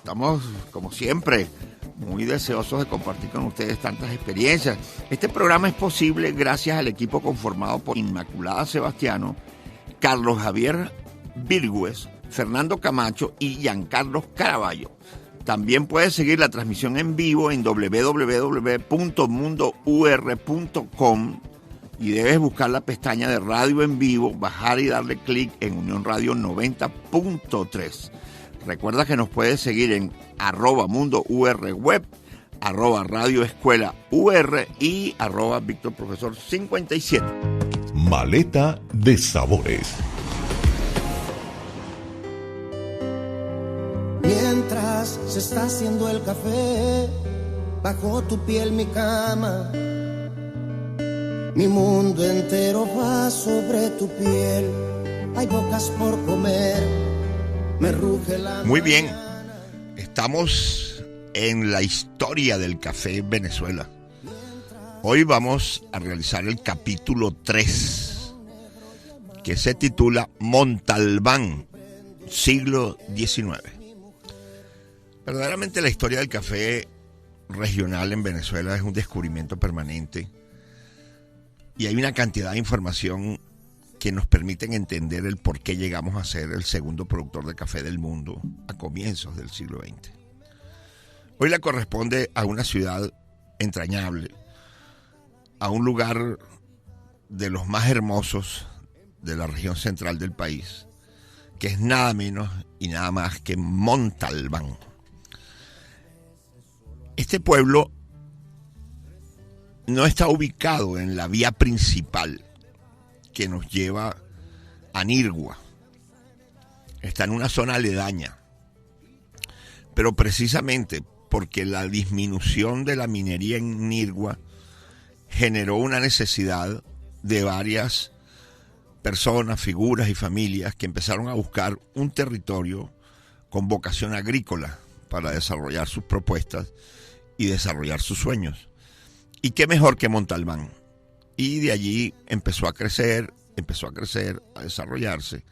Estamos, como siempre, muy deseosos de compartir con ustedes tantas experiencias. Este programa es posible gracias al equipo conformado por Inmaculada Sebastiano, Carlos Javier Virgües, Fernando Camacho y Giancarlos Caraballo. También puedes seguir la transmisión en vivo en www.mundour.com y debes buscar la pestaña de Radio en Vivo, bajar y darle clic en Unión Radio 90.3. Recuerda que nos puedes seguir en @MundoURWeb, @RadioEscuelaUR y @VictorProfesor57. Maleta de sabores. Mientras se está haciendo el café, bajo tu piel mi cama, mi mundo entero va sobre tu piel. Hay bocas por comer, me ruge la... Muy bien, estamos en la historia del café en Venezuela. Hoy vamos a realizar el capítulo 3, que se titula Montalbán, siglo XIX. Verdaderamente la historia del café regional en Venezuela es un descubrimiento permanente y hay una cantidad de información que nos permiten entender el por qué llegamos a ser el segundo productor de café del mundo a comienzos del siglo XX. Hoy le corresponde a una ciudad entrañable, a un lugar de los más hermosos de la región central del país, que es nada menos y nada más que Montalbán. Este pueblo no está ubicado en la vía principal que nos lleva a Nirgua. Está en una zona aledaña. Pero precisamente porque la disminución de la minería en Nirgua generó una necesidad de varias personas, figuras y familias que empezaron a buscar un territorio con vocación agrícola para desarrollar sus propuestas y desarrollar sus sueños. Y qué mejor que Montalbán. Y de allí empezó a crecer, a desarrollarse,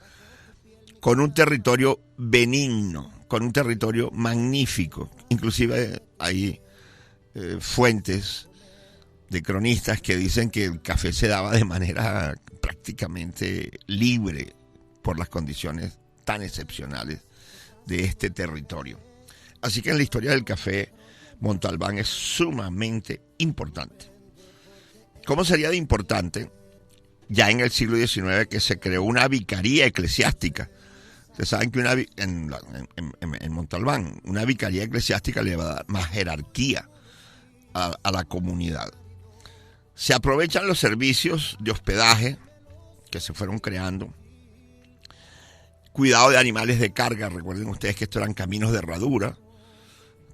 con un territorio benigno, con un territorio magnífico. Inclusive hay fuentes de cronistas que dicen que el café se daba de manera prácticamente libre por las condiciones tan excepcionales de este territorio. Así que en la historia del café, Montalbán es sumamente importante. ¿Cómo sería de importante? Ya en el siglo XIX que se creó una vicaría eclesiástica. Ustedes saben que en Montalbán una vicaría eclesiástica le va a dar más jerarquía a la comunidad. Se aprovechan los servicios de hospedaje que se fueron creando. Cuidado de animales de carga. Recuerden ustedes que estos eran caminos de herradura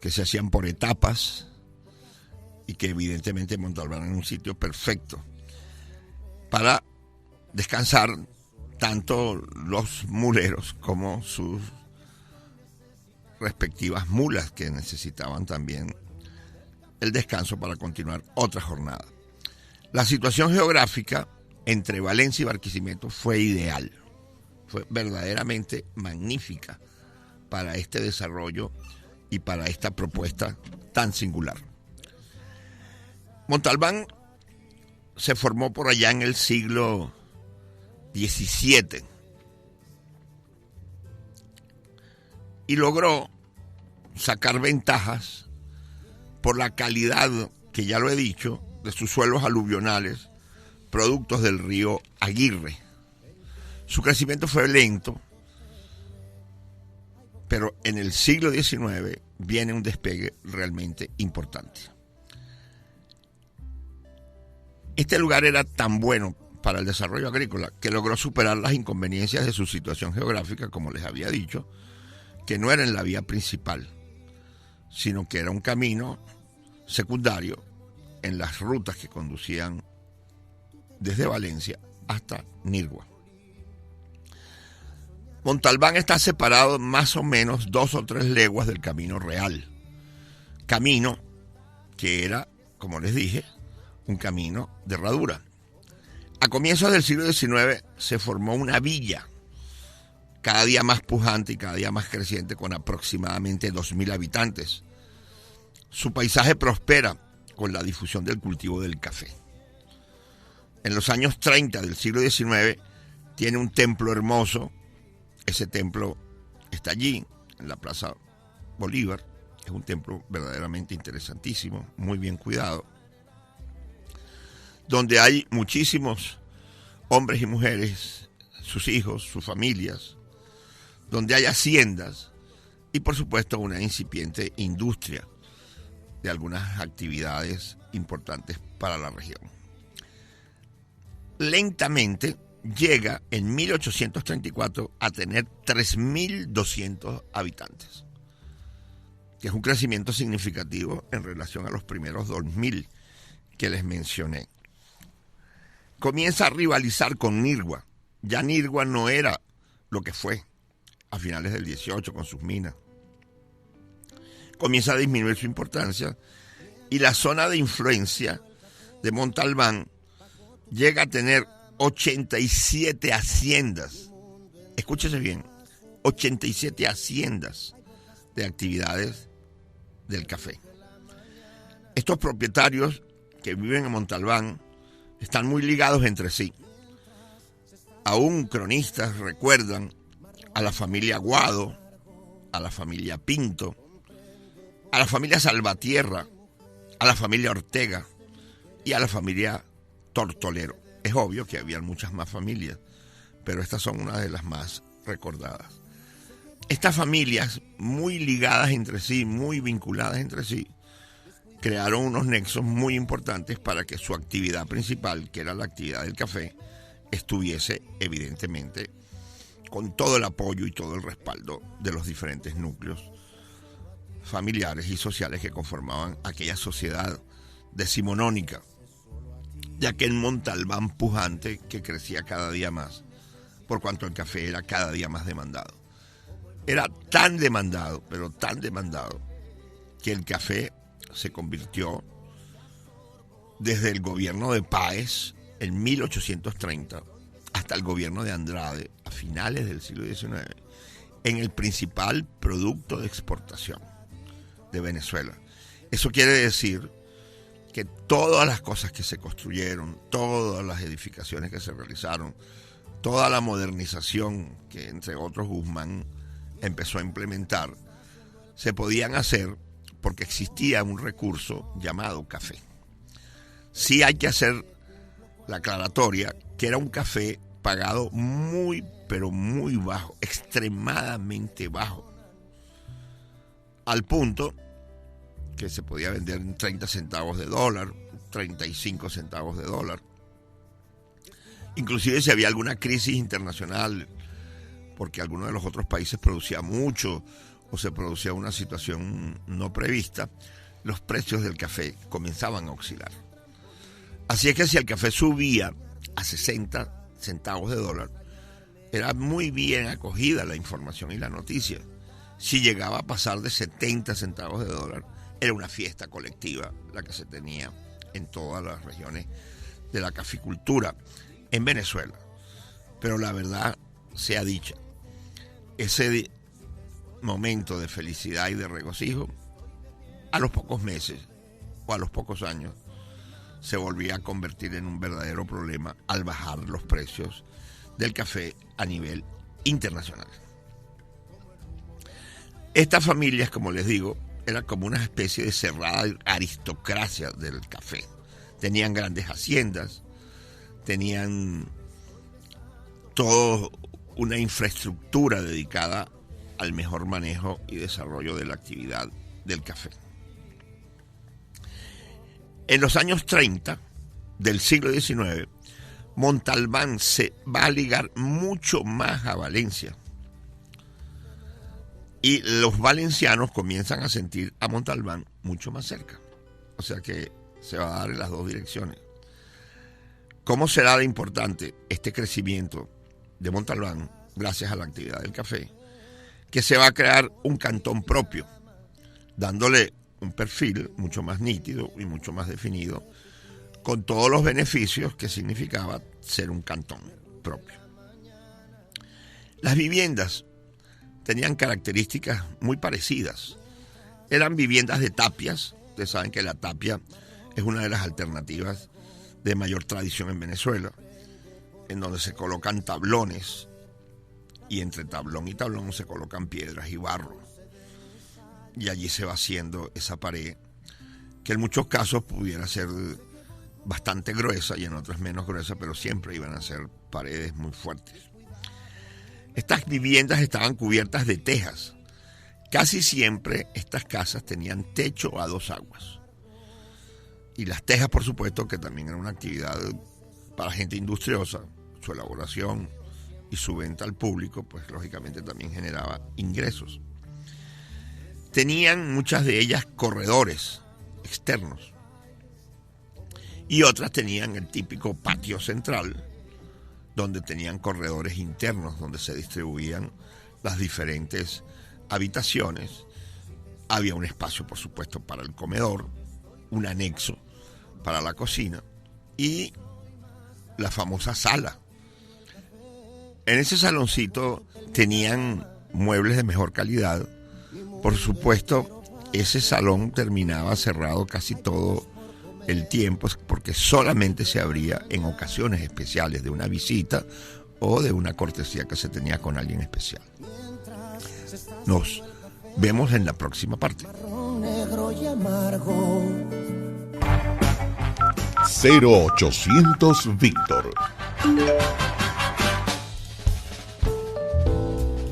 que se hacían por etapas y que evidentemente Montalbán era un sitio perfecto para descansar tanto los muleros como sus respectivas mulas, que necesitaban también el descanso para continuar otra jornada. La situación geográfica entre Valencia y Barquisimeto fue ideal, fue verdaderamente magnífica para este desarrollo y para esta propuesta tan singular. Montalbán se formó por allá en el siglo XVII y logró sacar ventajas por la calidad, que ya lo he dicho, de sus suelos aluvionales, productos del río Aguirre. Su crecimiento fue lento, pero en el siglo XIX viene un despegue realmente importante. Este lugar era tan bueno para el desarrollo agrícola que logró superar las inconveniencias de su situación geográfica, como les había dicho, que no era en la vía principal, sino que era un camino secundario en las rutas que conducían desde Valencia hasta Nirgua. Montalbán está separado más o menos 2 o 3 leguas del camino real. Camino que era, como les dije, un camino de herradura. A comienzos del siglo XIX se formó una villa cada día más pujante y cada día más creciente, con aproximadamente 2.000 habitantes. Su paisaje prospera con la difusión del cultivo del café. En los años 30 del siglo XIX tiene un templo hermoso. Ese templo está allí, en la Plaza Bolívar. Es un templo verdaderamente interesantísimo, muy bien cuidado, donde hay muchísimos hombres y mujeres, sus hijos, sus familias, donde hay haciendas y por supuesto una incipiente industria de algunas actividades importantes para la región. Lentamente llega en 1834 a tener 3.200 habitantes, que es un crecimiento significativo en relación a los primeros 2.000 que les mencioné. Comienza a rivalizar con Nirgua. Ya Nirgua no era lo que fue a finales del 18 con sus minas. Comienza a disminuir su importancia y la zona de influencia de Montalbán llega a tener 87 haciendas. Escúchese bien, 87 haciendas de actividades del café. Estos propietarios que viven en Montalbán están muy ligados entre sí. Aún cronistas recuerdan a la familia Aguado, a la familia Pinto, a la familia Salvatierra, a la familia Ortega y a la familia Tortolero. Es obvio que había muchas más familias, pero estas son una de las más recordadas. Estas familias, muy ligadas entre sí, muy vinculadas entre sí, crearon unos nexos muy importantes para que su actividad principal, que era la actividad del café, estuviese evidentemente con todo el apoyo y todo el respaldo de los diferentes núcleos familiares y sociales que conformaban aquella sociedad decimonónica de aquel Montalbán pujante que crecía cada día más, por cuanto el café era cada día más demandado. Era tan demandado, pero tan demandado, que el café se convirtió desde el gobierno de Páez en 1830 hasta el gobierno de Andrade a finales del siglo XIX en el principal producto de exportación de Venezuela. Eso quiere decir que todas las cosas que se construyeron, todas las edificaciones que se realizaron, toda la modernización que entre otros Guzmán empezó a implementar, se podían hacer porque existía un recurso llamado café. Sí hay que hacer la aclaratoria que era un café pagado muy, pero muy bajo, extremadamente bajo, al punto que se podía vender en 30 centavos de dólar, 35 centavos de dólar. Inclusive si había alguna crisis internacional, porque alguno de los otros países producía mucho o se producía una situación no prevista, los precios del café comenzaban a oscilar. Así es que si el café subía a 60 centavos de dólar, era muy bien acogida la información y la noticia. Si llegaba a pasar de 70 centavos de dólar, era una fiesta colectiva la que se tenía en todas las regiones de la caficultura en Venezuela. Pero la verdad sea dicha, ese momento de felicidad y de regocijo, a los pocos meses o a los pocos años, se volvía a convertir en un verdadero problema al bajar los precios del café a nivel internacional. Estas familias, como les digo, era como una especie de cerrada aristocracia del café. Tenían grandes haciendas, tenían toda una infraestructura dedicada al mejor manejo y desarrollo de la actividad del café. En los años 30 del siglo XIX, Montalbán se va a ligar mucho más a Valencia. Y los valencianos comienzan a sentir a Montalbán mucho más cerca. O sea que se va a dar en las dos direcciones. ¿Cómo será de importante este crecimiento de Montalbán gracias a la actividad del café? Que se va a crear un cantón propio, dándole un perfil mucho más nítido y mucho más definido, con todos los beneficios que significaba ser un cantón propio. Las viviendas tenían características muy parecidas. Eran viviendas de tapias. Ustedes saben que la tapia es una de las alternativas de mayor tradición en Venezuela, en donde se colocan tablones y entre tablón y tablón se colocan piedras y barro. Y allí se va haciendo esa pared que en muchos casos pudiera ser bastante gruesa y en otras menos gruesa, pero siempre iban a ser paredes muy fuertes. Estas viviendas estaban cubiertas de tejas. Casi siempre estas casas tenían techo a dos aguas. Y las tejas, por supuesto, que también era una actividad para gente industriosa, su elaboración y su venta al público, pues lógicamente también generaba ingresos. Tenían muchas de ellas corredores externos y otras tenían el típico patio central, donde tenían corredores internos donde se distribuían las diferentes habitaciones. Había un espacio, por supuesto, para el comedor, un anexo para la cocina y la famosa sala. En ese saloncito tenían muebles de mejor calidad. Por supuesto, ese salón terminaba cerrado casi todo el tiempo porque solamente se abría en ocasiones especiales de una visita o de una cortesía que se tenía con alguien especial. Nos vemos en la próxima parte. 0800 Víctor.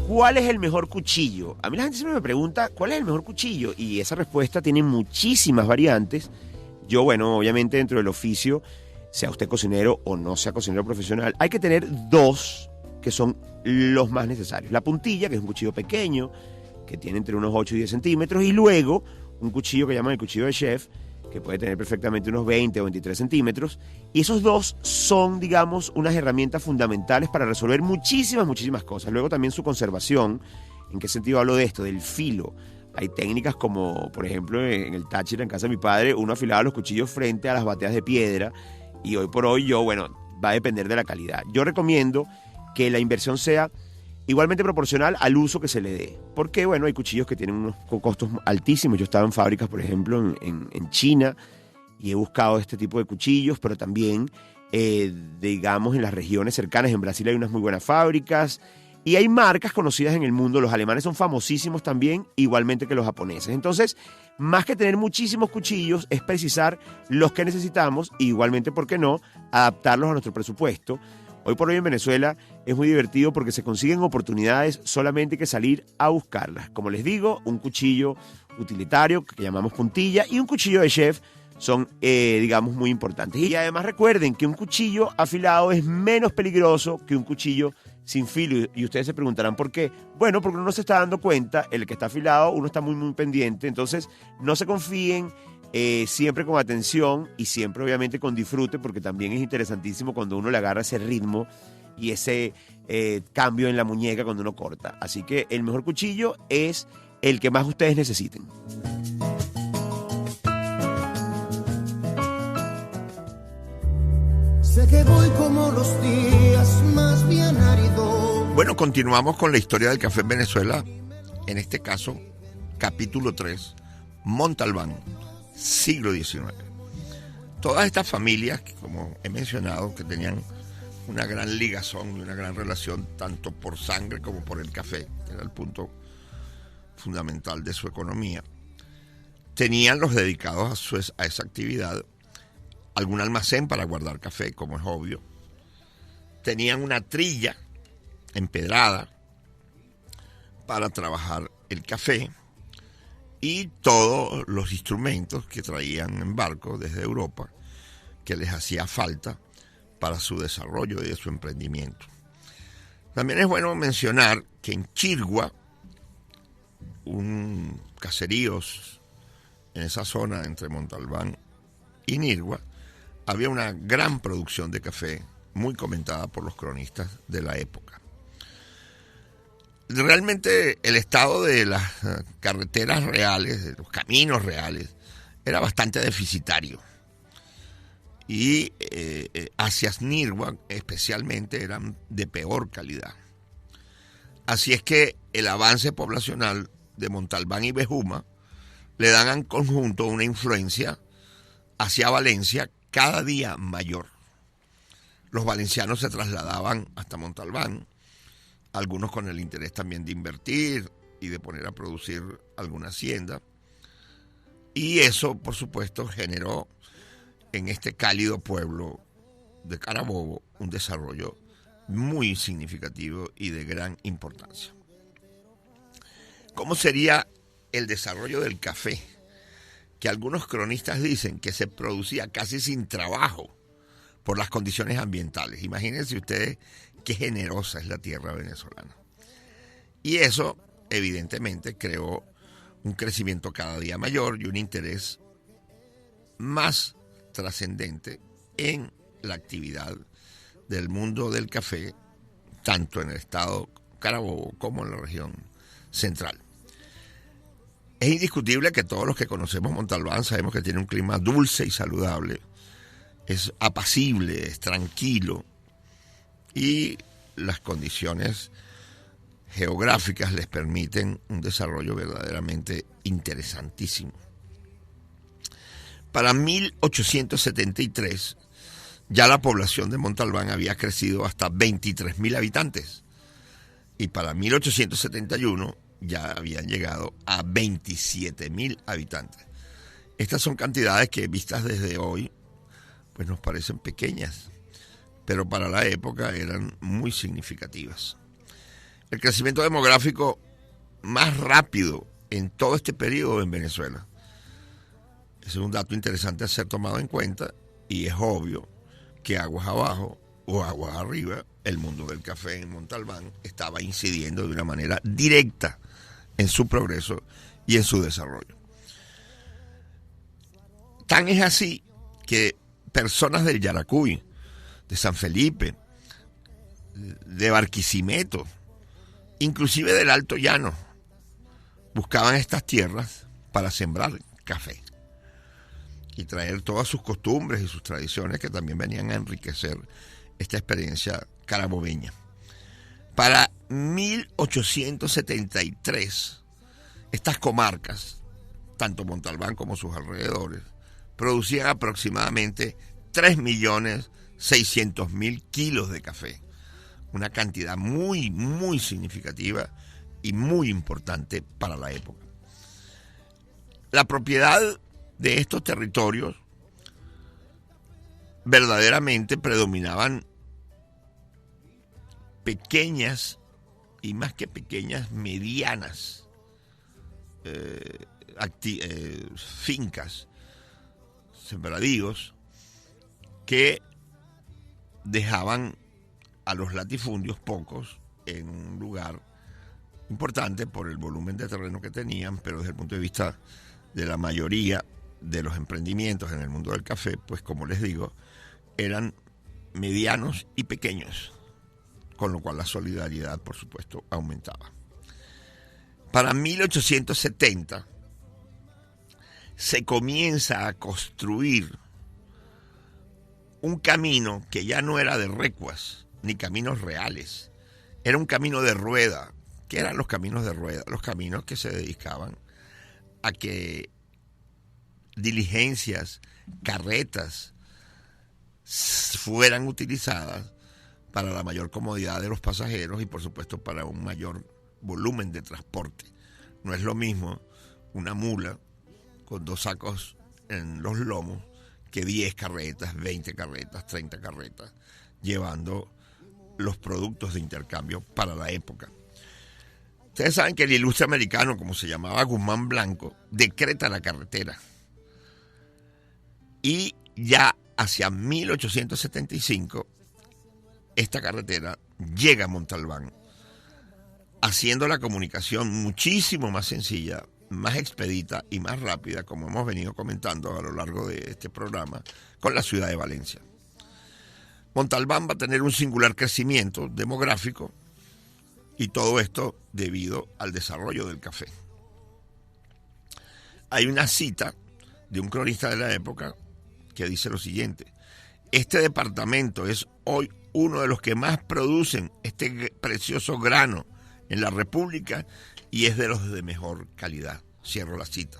¿Cuál es el mejor cuchillo? A mí la gente siempre me pregunta ¿cuál es el mejor cuchillo? Y esa respuesta tiene muchísimas variantes. Yo, bueno, obviamente dentro del oficio, sea usted cocinero o no sea cocinero profesional, hay que tener dos que son los más necesarios. La puntilla, que es un cuchillo pequeño, que tiene entre unos 8 y 10 centímetros, y luego un cuchillo que llaman el cuchillo de chef, que puede tener perfectamente unos 20 o 23 centímetros. Y esos dos son, digamos, unas herramientas fundamentales para resolver muchísimas cosas. Luego también su conservación. ¿En qué sentido hablo de esto? Del filo. Hay técnicas como, por ejemplo, en el Táchira, en casa de mi padre, uno afilaba los cuchillos frente a las bateas de piedra. Y hoy por hoy va a depender de la calidad. Yo recomiendo que la inversión sea igualmente proporcional al uso que se le dé. Porque, hay cuchillos que tienen unos costos altísimos. Yo estaba en fábricas, por ejemplo, en China, y he buscado este tipo de cuchillos, pero también, digamos, en las regiones cercanas. En Brasil hay unas muy buenas fábricas, y hay marcas conocidas en el mundo. Los alemanes son famosísimos también, igualmente que los japoneses. Entonces, más que tener muchísimos cuchillos, es precisar los que necesitamos, e igualmente, ¿por qué no?, adaptarlos a nuestro presupuesto. Hoy por hoy en Venezuela es muy divertido porque se consiguen oportunidades, solamente hay que salir a buscarlas. Como les digo, un cuchillo utilitario que llamamos puntilla y un cuchillo de chef son, digamos, muy importantes. Y además recuerden que un cuchillo afilado es menos peligroso que un cuchillo sin filo. Y ustedes se preguntarán por qué. Bueno, porque uno se está dando cuenta, el que está afilado, uno está muy pendiente. Entonces, no se confíen. Siempre con atención y siempre obviamente con disfrute, porque también es interesantísimo cuando uno le agarra ese ritmo y ese cambio en la muñeca cuando uno corta. Así que el mejor cuchillo es el que más ustedes necesiten. Sé que voy como los días más bien áridos. Bueno, continuamos con la historia del café en Venezuela. En este caso, capítulo 3, Montalbán, siglo XIX. Todas estas familias, como he mencionado, que tenían una gran ligazón y una gran relación tanto por sangre como por el café, que era el punto fundamental de su economía, tenían los dedicados a esa actividad algún almacén para guardar café, como es obvio. Tenían una trilla empedrada para trabajar el café, y todos los instrumentos que traían en barco desde Europa que les hacía falta para su desarrollo y de su emprendimiento. También es bueno mencionar que en Chirgua, un caserío en esa zona entre Montalbán y Nirgua, había una gran producción de café muy comentada por los cronistas de la época. Realmente el estado de las carreteras reales, de los caminos reales, era bastante deficitario. Y hacia Nirgua especialmente eran de peor calidad. Así es que el avance poblacional de Montalbán y Bejuma le dan en conjunto una influencia hacia Valencia cada día mayor. Los valencianos se trasladaban hasta Montalbán, algunos con el interés también de invertir y de poner a producir alguna hacienda. Y eso, por supuesto, generó en este cálido pueblo de Carabobo un desarrollo muy significativo y de gran importancia. ¿Cómo sería el desarrollo del café? Que algunos cronistas dicen que se producía casi sin trabajo por las condiciones ambientales. Imagínense ustedes qué generosa es la tierra venezolana. Y eso, evidentemente, creó un crecimiento cada día mayor y un interés más trascendente en la actividad del mundo del café, tanto en el estado Carabobo como en la región central. Es indiscutible que todos los que conocemos Montalbán sabemos que tiene un clima dulce y saludable, es apacible, es tranquilo y las condiciones geográficas les permiten un desarrollo verdaderamente interesantísimo. Para 1873 ya la población de Montalbán había crecido hasta 23.000 habitantes y para 1871 ya habían llegado a 27.000 habitantes. Estas son cantidades que vistas desde hoy pues nos parecen pequeñas, pero para la época eran muy significativas. El crecimiento demográfico más rápido en todo este periodo en Venezuela. Ese es un dato interesante a ser tomado en cuenta y es obvio que aguas abajo o aguas arriba, el mundo del café en Montalbán estaba incidiendo de una manera directa en su progreso y en su desarrollo. Tan es así que personas del Yaracuy, de San Felipe, de Barquisimeto, inclusive del Alto Llano, buscaban estas tierras para sembrar café y traer todas sus costumbres y sus tradiciones que también venían a enriquecer esta experiencia carabobeña. Para 1873, estas comarcas, tanto Montalbán como sus alrededores, producían aproximadamente 3.600.000 kilos de café, una cantidad muy, muy significativa y muy importante para la época. La propiedad de estos territorios verdaderamente predominaban pequeñas y más que pequeñas, medianas fincas, sembradíos que dejaban a los latifundios pocos en un lugar importante por el volumen de terreno que tenían, pero desde el punto de vista de la mayoría de los emprendimientos en el mundo del café, pues como les digo, eran medianos y pequeños, con lo cual la solidaridad, por supuesto, aumentaba. Para 1870 se comienza a construir un camino que ya no era de recuas ni caminos reales, era un camino de rueda. ¿Qué eran los caminos de rueda? Los caminos que se dedicaban a que diligencias, carretas fueran utilizadas para la mayor comodidad de los pasajeros y por supuesto para un mayor volumen de transporte. No es lo mismo una mula con 2 sacos en los lomos que 10 carretas, 20 carretas, 30 carretas, llevando los productos de intercambio para la época. Ustedes saben que el ilustre americano, como se llamaba Guzmán Blanco, decreta la carretera. Y ya hacia 1875, esta carretera llega a Montalbán, haciendo la comunicación muchísimo más sencilla, más expedita y más rápida, como hemos venido comentando a lo largo de este programa, con la ciudad de Valencia. Montalbán va a tener un singular crecimiento demográfico y todo esto debido al desarrollo del café. Hay una cita de un cronista de la época que dice lo siguiente: este departamento es hoy uno de los que más producen este precioso grano en la República y es de los de mejor calidad. Cierro la cita.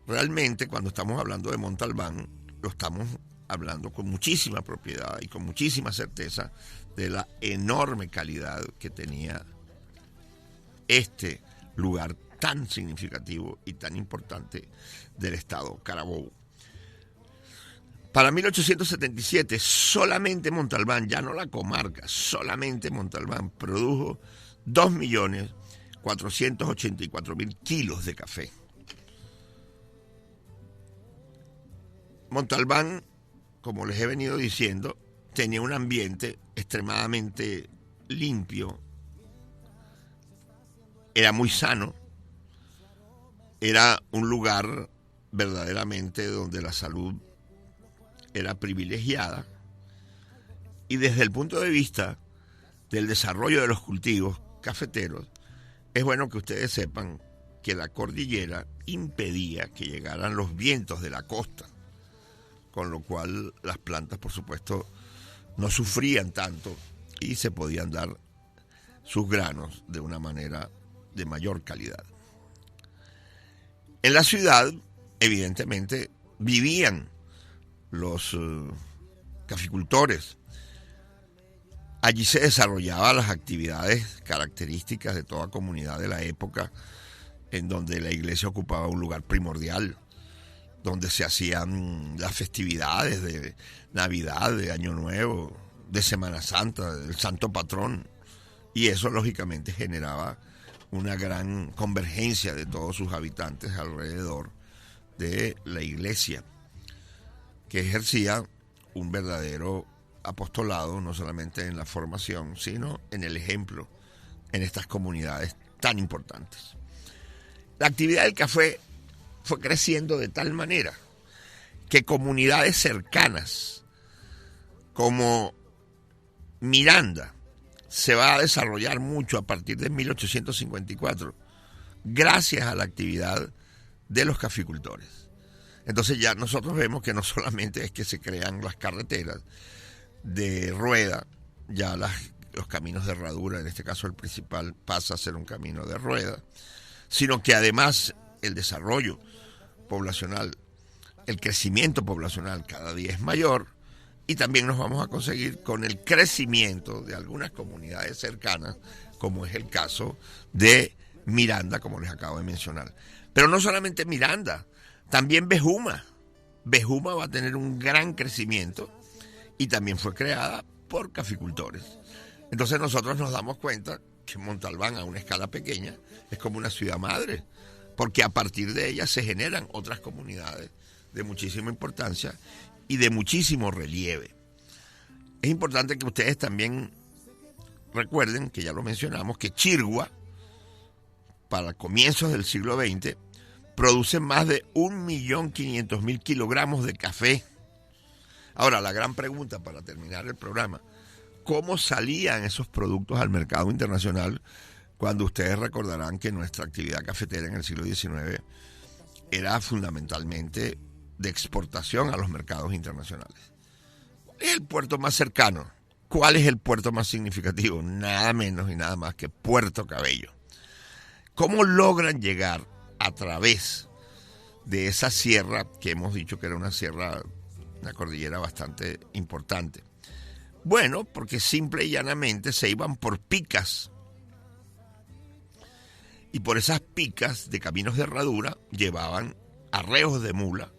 Realmente, cuando estamos hablando de Montalbán, lo estamos hablando con muchísima propiedad y con muchísima certeza de la enorme calidad que tenía este lugar tan significativo y tan importante del estado Carabobo. Para 1877, solamente Montalbán, ya no la comarca, solamente Montalbán produjo 2.484.000 kilos de café. Montalbán, como les he venido diciendo, tenía un ambiente extremadamente limpio, era muy sano, era un lugar verdaderamente donde la salud era privilegiada, y desde el punto de vista del desarrollo de los cultivos cafeteros, es bueno que ustedes sepan que la cordillera impedía que llegaran los vientos de la costa, con lo cual las plantas, por supuesto, no sufrían tanto y se podían dar sus granos de una manera de mayor calidad. En la ciudad, evidentemente, vivían los caficultores. Allí se desarrollaban las actividades características de toda comunidad de la época, en donde la iglesia ocupaba un lugar primordial, donde se hacían las festividades de Navidad, de Año Nuevo, de Semana Santa, del Santo Patrón, y eso lógicamente generaba una gran convergencia de todos sus habitantes alrededor de la iglesia, que ejercía un verdadero apostolado, no solamente en la formación, sino en el ejemplo en estas comunidades tan importantes. La actividad del café fue creciendo de tal manera que comunidades cercanas como Miranda se va a desarrollar mucho a partir de 1854 gracias a la actividad de los caficultores. Entonces ya nosotros vemos que no solamente es que se crean las carreteras de rueda, ya los caminos de herradura, en este caso el principal pasa a ser un camino de rueda, sino que además el desarrollo poblacional, el crecimiento poblacional cada día es mayor, y también nos vamos a conseguir con el crecimiento de algunas comunidades cercanas, como es el caso de Miranda, como les acabo de mencionar. Pero no solamente Miranda, también Bejuma. Bejuma va a tener un gran crecimiento y también fue creada por caficultores. Entonces nosotros nos damos cuenta que Montalbán, a una escala pequeña, es como una ciudad madre, porque a partir de ella se generan otras comunidades de muchísima importancia y de muchísimo relieve. Es importante que ustedes también recuerden, que ya lo mencionamos, que Chirgua, para comienzos del siglo XX, produce más de 1.500.000 kilogramos de café. Ahora, la gran pregunta para terminar el programa: ¿cómo salían esos productos al mercado internacional? Cuando ustedes recordarán que nuestra actividad cafetera en el siglo XIX era fundamentalmente de exportación a los mercados internacionales. ¿Cuál es el puerto más cercano? ¿Cuál es el puerto más significativo? Nada menos y nada más que Puerto Cabello. ¿Cómo logran llegar a través de esa sierra, que hemos dicho que era una cordillera bastante importante? Bueno, porque simple y llanamente se iban por picas, y por esas picas de caminos de herradura llevaban arreos de mula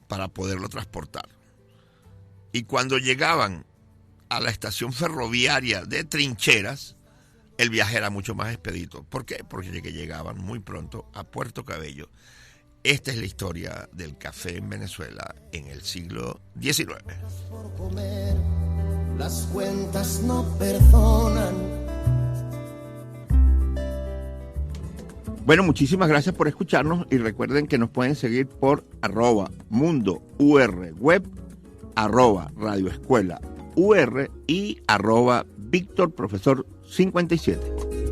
para poderlo transportar. Y cuando llegaban a la estación ferroviaria de Trincheras, el viaje era mucho más expedito. ¿Por qué? Porque llegaban muy pronto a Puerto Cabello. Esta es la historia del café en Venezuela en el siglo XIX. Por comer, las cuentas no perdonan. Bueno, muchísimas gracias por escucharnos y recuerden que nos pueden seguir por @mundourweb, @radioescuela UR y @VictorProfesor57.